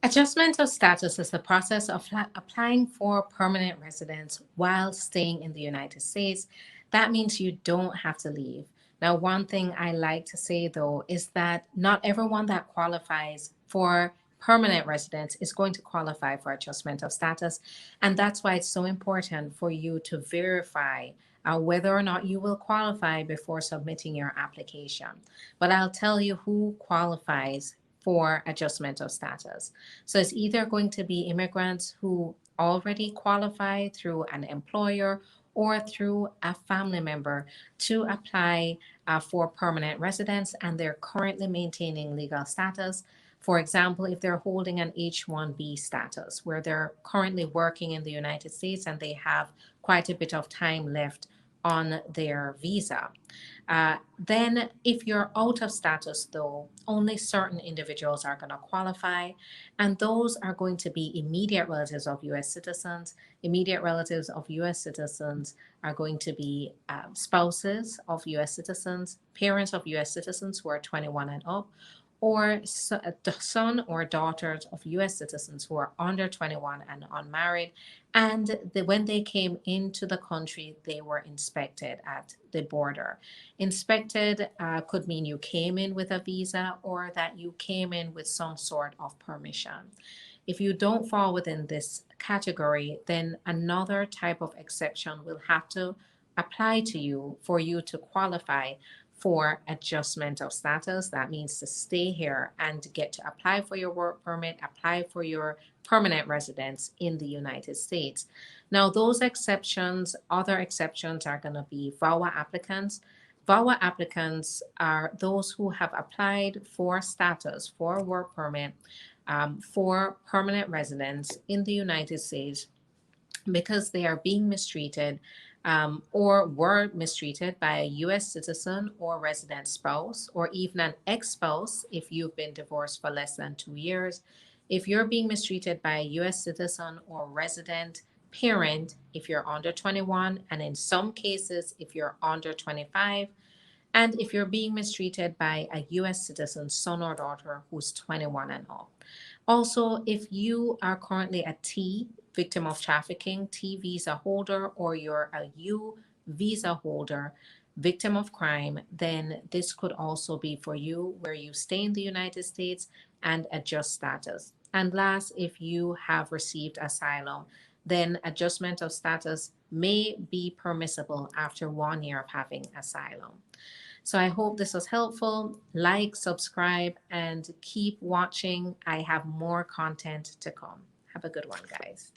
Adjustment of status is the process of applying for permanent residence while staying in the United States. That means you don't have to leave. Now, one thing I like to say though is that not everyone that qualifies for permanent residence is going to qualify for adjustment of status. And that's why it's so important for you to verify whether or not you will qualify before submitting your application. But I'll tell you who qualifies for adjustment of status. So it's either going to be immigrants who already qualify through an employer or through a family member to apply for permanent residence and they're currently maintaining legal status. For example, if they're holding an H-1B status where they're currently working in the United States and they have quite a bit of time left on their visa. Then, if you're out of status, though, only certain individuals are going to qualify, and those are going to be immediate relatives of U.S. citizens. Immediate relatives of U.S. citizens are going to be spouses of U.S. citizens, parents of U.S. citizens who are 21 and up, or the son or daughters of U.S. citizens who are under 21 and unmarried. And when they came into the country, they were inspected at the border. Inspected could mean you came in with a visa or that you came in with some sort of permission. If you don't fall within this category, then another type of exception will have to apply to you for you to qualify for adjustment of status. That means to stay here and get to apply for your work permit, apply for your permanent residence in the United States. Now, those exceptions, other exceptions are going to be VAWA applicants. VAWA applicants are those who have applied for status for work permit for permanent residence in the United States because they are being mistreated or were mistreated by a U.S. citizen or resident spouse, or even an ex spouse if you've been divorced for less than 2 years. If you're being mistreated by a U.S. citizen or resident parent, if you're under 21, and in some cases, if you're under 25, and if you're being mistreated by a U.S. citizen son or daughter who's 21 and up. Also, if you are currently a T, victim of trafficking, T visa holder, or you're a U visa holder, victim of crime, then this could also be for you where you stay in the United States and adjust status. And last, if you have received asylum, then adjustment of status may be permissible after 1 year of having asylum. So I hope this was helpful. Like, subscribe, and keep watching. I have more content to come. Have a good one, guys.